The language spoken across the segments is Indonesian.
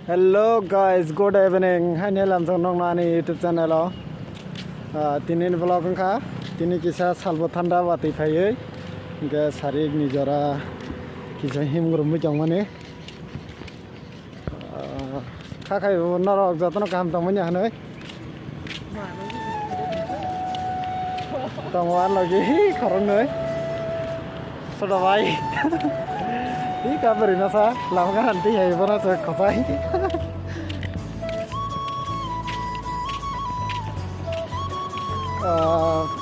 Hello guys, good evening. Hai nelam jong nong nani YouTube channel o. Tini vlog ka. Tini kisah salbo thanda wati phai. Ge sarik ni jora kisah him grum jong mane. Khakai norok jatno kam tong manya hanoi. Tong wan lagi khorong noi. Sudah baik. Ini kabar ini sa, lama kan nanti ya ibu nasi kopai.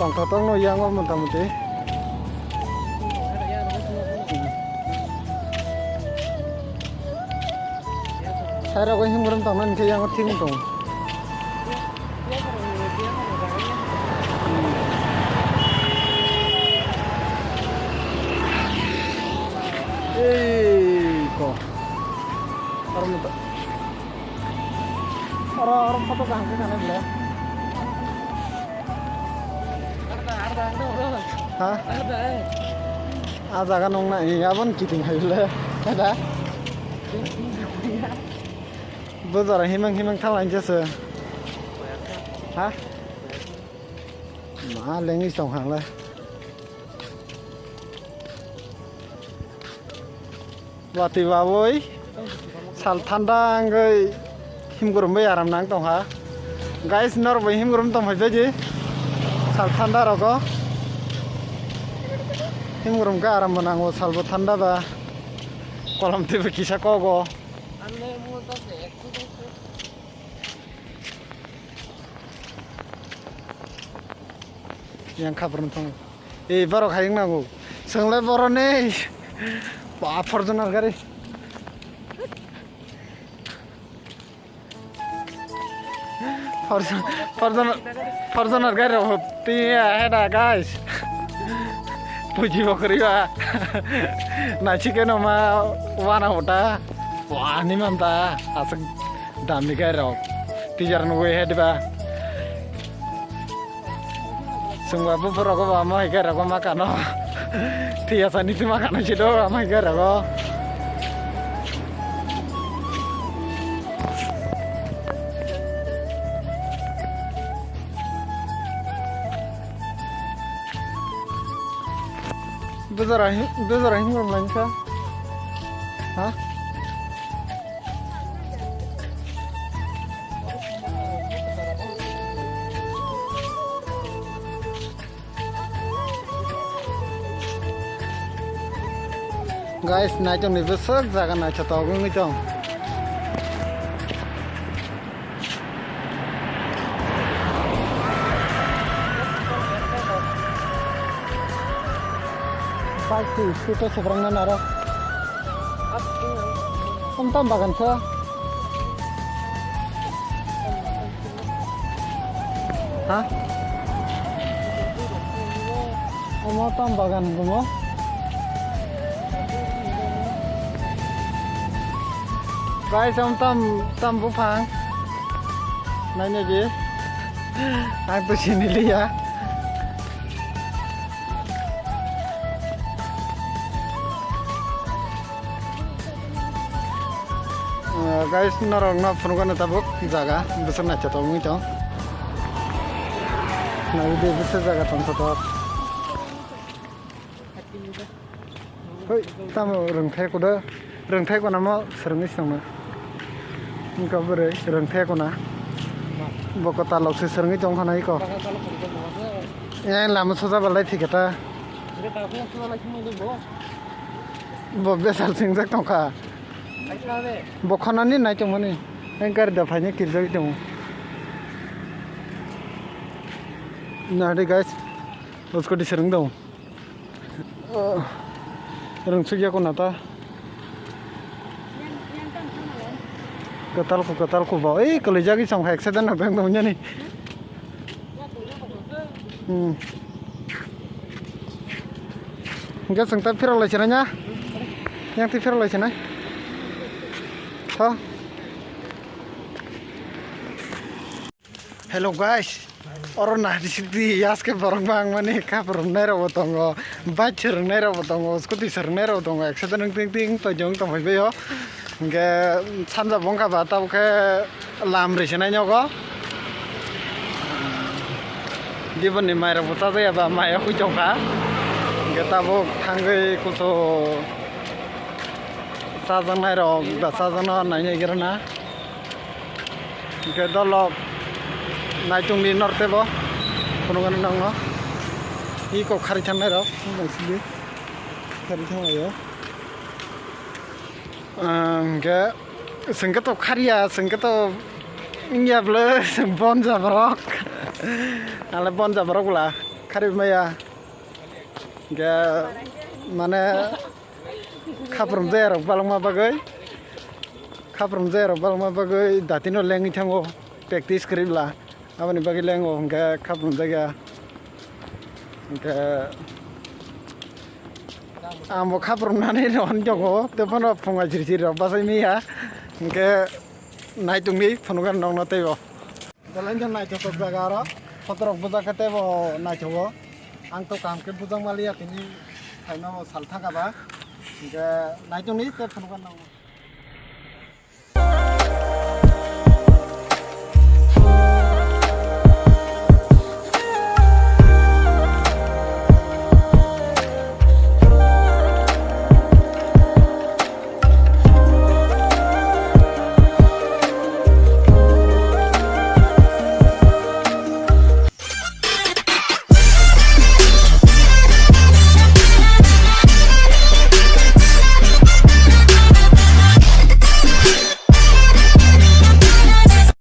Tong no yang mau muntah-muntah. Saya ragu yang belum tong nanti yang tim tong. Orang foto kang sana belah. Hah? Ada kan nong na iya pun kiting hai belah. Ada? Bazar himang thalan jasa. Hah? Ma lengi song hang lah. Wati wawoi sal thanda ngai himgurum bai aram nang tong ha guys nor bai himgurum tong hai je sal thanda roko himgurum ka aram manango salbo thanda ba kolam tebe kisa kogo yang kabar tong barok hayang nago senglai borone ba fortuner gari Fortuner gari hoti ada guys puji bokri ba nachi ke no ma wana hota wah ni manta asal dami gari ro tijar no head ba semua bu pura ko ba ma gari ko makano tiasa ni makano chido ma gari ko Bezarahim belum lancar, hah? Guys, naik nih besar, jangan naik tahu gue cong. Pasti itu seberang mana ada? Tam bagan sa? Hah? Mau tam bagan gumo? Guys, tam bupang. Nanya je. Aku sini lihat. Guys, narong na phone tabuk jaga besar na chato mui chong na ide besar jaga tong chato hoi tam rengthai ko na mo serngis tong na ingka bere rengthai ko na boko talok se serngi chong khanai ko yang lam soja balai thikata bo besal singjak tongka Bokana ni naik cuma ni, engkar dapatnya kirja itu. Nah deh guys, उसको diserang dong. Serang suja ko nata. Ketal ko bawa. Kalau jadi sama accident apa yang tahunya nih? Enggak sengtat viral lah caranya. Yang ti viral lah caranya. Hello guys, orang di sini ya sekarang barang bang mana kabar nero botongo, baca nero botongo, skuti ser nero botongo, eksadan ting ting, tojong tomai beyo, hingke sanja bongka ba tabo ke lamri senai nyogo diboni maira buta ya ba maya hujoka hingke tabo thangai kuso sajanai rok da sajano nainai gerana hingke dolok naitungni norte bo phunukgani nangno iko khari thangnai rok sili khari thanglayo hingke sengke to khariya sengke to ingyable bon jabrok ale bon jabrok la khari maya hingke mane khaprom jairok balongma bagoi datino lengi thango practice kribla aboni bagi lengo hingke khaprom jaga hingke ambo khapromnani ron jongo tepono phunga jirjir rok basai miya hingke naitungni phunukgani nongno teibo dalai jong naithok jaga ro photorok bujak tebo naithogo ang to kam ke bujang malia tini thaino sal thangaba hingke naitungni te phunukgani nongno